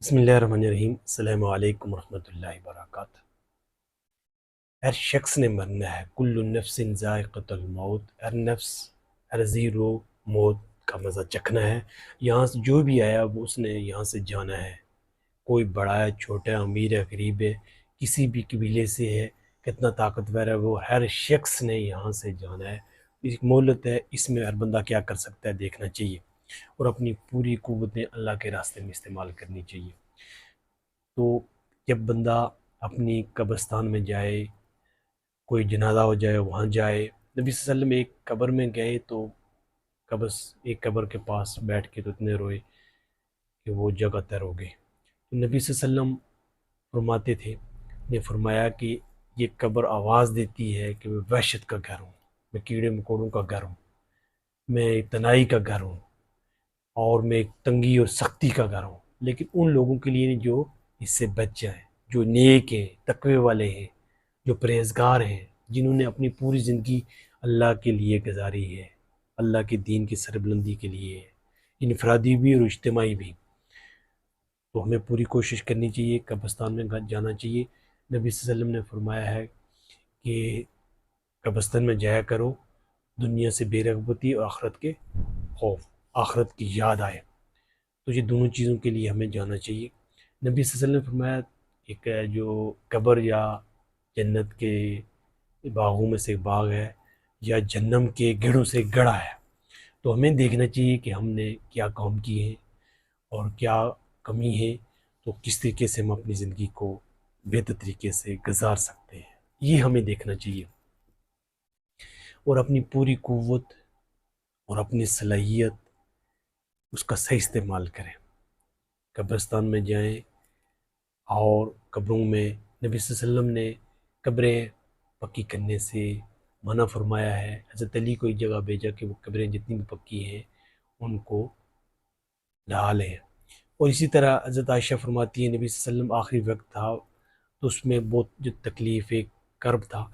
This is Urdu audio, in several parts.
بسم اللہ الرحمن الرحیم۔ السلام علیکم ورحمۃ اللہ وبرکاتہ۔ ہر شخص نے مرنا ہے، کل نفس ذائقۃ الموت، ہر نفس، ہر زیرو موت کا مزہ چکھنا ہے۔ یہاں سے جو بھی آیا وہ اس نے یہاں سے جانا ہے، کوئی بڑا ہے، چھوٹا ہے، امیر ہے، غریب ہے، کسی بھی قبیلے سے ہے، کتنا طاقتور ہے، وہ ہر شخص نے یہاں سے جانا ہے۔ ایک مہلت ہے، اس میں ہر بندہ کیا کر سکتا ہے دیکھنا چاہیے، اور اپنی پوری قوتیں اللہ کے راستے میں استعمال کرنی چاہیے۔ تو جب بندہ اپنی قبرستان میں جائے، کوئی جنازہ ہو جائے، وہاں جائے، نبی صلی اللہ علیہ وسلم ایک قبر میں گئے تو ایک قبر کے پاس بیٹھ کے تو اتنے روئے کہ وہ جگہ تر ہو گئی۔ تو نبی صلی اللہ علیہ وسلم فرماتے تھے، نے فرمایا کہ یہ قبر آواز دیتی ہے کہ میں وحشت کا گھر ہوں، میں کیڑے مکوڑوں کا گھر ہوں، میں تنہائی کا گھر ہوں، اور میں ایک تنگی اور سختی کا گھر ہوں، لیکن ان لوگوں کے لیے جو اس سے بچ جائیں، جو نیک ہیں، تقوی والے ہیں، جو پرہیزگار ہیں، جنہوں نے اپنی پوری زندگی اللہ کے لیے گزاری ہے، اللہ کے دین کی سربلندی کے لیے، انفرادی بھی اور اجتماعی بھی۔ تو ہمیں پوری کوشش کرنی چاہیے، قبرستان میں جانا چاہیے۔ نبی صلی اللہ علیہ وسلم نے فرمایا ہے کہ قبرستان میں جایا کرو، دنیا سے بے رغبتی اور آخرت کے خوف، آخرت کی یاد آئے، تو یہ دونوں چیزوں کے لیے ہمیں جانا چاہیے۔ نبی صلی اللہ علیہ وسلم نے فرمایا ایک جو قبر یا جنت کے باغوں میں سے ایک باغ ہے، یا جہنم کے گڑھوں سے گڑھا ہے، تو ہمیں دیکھنا چاہیے کہ ہم نے کیا کام کیے ہیں اور کیا کمی ہے، تو کس طریقے سے ہم اپنی زندگی کو بہتر طریقے سے گزار سکتے ہیں، یہ ہمیں دیکھنا چاہیے، اور اپنی پوری قوت اور اپنی صلاحیت اس کا صحیح استعمال کریں۔ قبرستان میں جائیں، اور قبروں میں نبی صلی اللہ علیہ وسلم نے قبریں پکی کرنے سے منع فرمایا ہے۔ حضرت علی کو ایک جگہ بھیجا کہ وہ قبریں جتنی بھی پکی ہیں ان کو ڈھا لیں، اور اسی طرح حضرت عائشہ فرماتی ہیں نبی صلی اللہ علیہ وسلم آخری وقت تھا تو اس میں بہت جو تکلیف، ایک کرب تھا،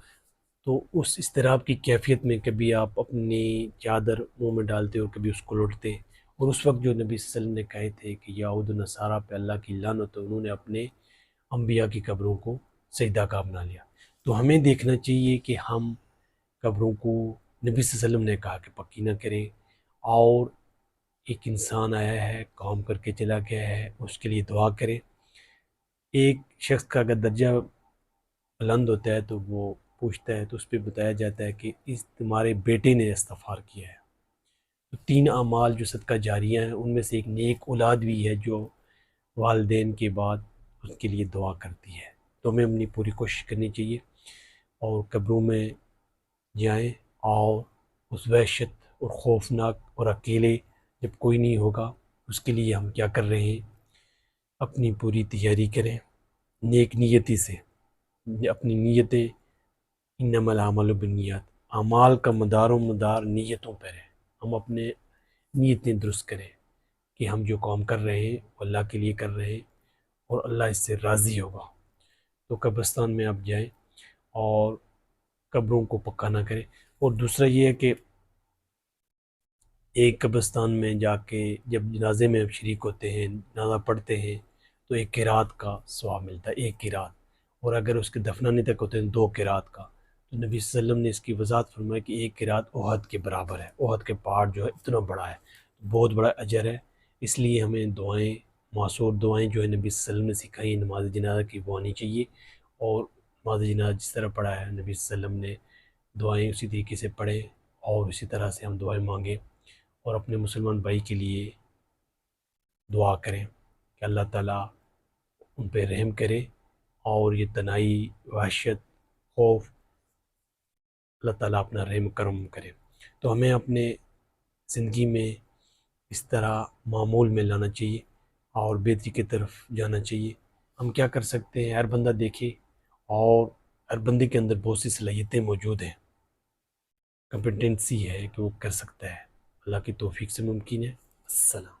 تو اس اضطراب کی کیفیت میں کبھی آپ اپنی چادر منہ میں ڈالتے اور کبھی اس کو لوٹتے، اور اس وقت جو نبی صلی اللہ علیہ وسلم نے کہے تھے کہ یہود و نصارہ پہ اللہ کی لعنت، انہوں نے اپنے انبیاء کی قبروں کو سجدہ گاہ بنا لیا۔ تو ہمیں دیکھنا چاہیے کہ ہم قبروں کو نبی صلی اللہ علیہ وسلم نے کہا کہ پکی نہ کریں، اور ایک انسان آیا ہے، کام کر کے چلا گیا ہے، اس کے لیے دعا کریں۔ ایک شخص کا اگر درجہ بلند ہوتا ہے تو وہ پوچھتا ہے، تو اس پہ بتایا جاتا ہے کہ اس تمہارے بیٹے نے استغفار کیا ہے۔ تو 3 اعمال جو صدقہ جاریہ ہیں، ان میں سے ایک نیک اولاد بھی ہے جو والدین کے بعد اس کے لیے دعا کرتی ہے۔ تو ہمیں اپنی پوری کوشش کرنی چاہیے، اور قبروں میں جائیں، اور اس وحشت اور خوفناک اور اکیلے جب کوئی نہیں ہوگا، اس کے لیے ہم کیا کر رہے ہیں، اپنی پوری تیاری کریں نیک نیتی سے۔ اپنی نیتیں، انما الاعمال بالنیات، اعمال کا مدار و مدار نیتوں پر ہے، ہم اپنے نیتیں درست کریں کہ ہم جو کام کر رہے ہیں وہ اللہ کے لیے کر رہے ہیں، اور اللہ اس سے راضی ہوگا۔ تو قبرستان میں آپ جائیں اور قبروں کو پکا نہ کریں۔ اور دوسرا یہ ہے کہ ایک قبرستان میں جا کے جب جنازے میں آپ شریک ہوتے ہیں، جنازہ پڑھتے ہیں، تو ایک قرات کا ثواب ملتا ہے، ایک قرات، اور اگر اس کے دفنانے تک ہوتے ہیں 2 قرات کا۔ تو نبی صلی اللہ علیہ وسلم نے اس کی وضاحت فرمائی کہ ایک قرات احد کے برابر ہے، احد کے پہاڑ جو ہے اتنا بڑا ہے، بہت بڑا اجر ہے۔ اس لیے ہمیں دعائیں، معصور دعائیں جو ہے نبی صلی اللہ علیہ وسلم نے سکھائی نماز جنازہ کی، وہ آنی چاہیے، اور نماز جنازہ جس طرح پڑھا ہے نبی صلی اللہ علیہ وسلم نے دعائیں اسی طریقے سے پڑھیں، اور اسی طرح سے ہم دعائیں مانگیں، اور اپنے مسلمان بھائی کے لیے دعا کریں کہ اللہ تعالیٰ ان پہ رحم کرے، اور یہ تنہائی، وحشت، خوف، اللہ تعالیٰ اپنا رحم کرم کرے۔ تو ہمیں اپنے زندگی میں اس طرح معمول میں لانا چاہیے، اور بہتری کی طرف جانا چاہیے۔ ہم کیا کر سکتے ہیں، ہر بندہ دیکھے، اور ہر بندے کے اندر بہت سی صلاحیتیں موجود ہیں، کمپیٹنسی ہے کہ وہ کر سکتا ہے، اللہ کی توفیق سے ممکن ہے۔ السلام۔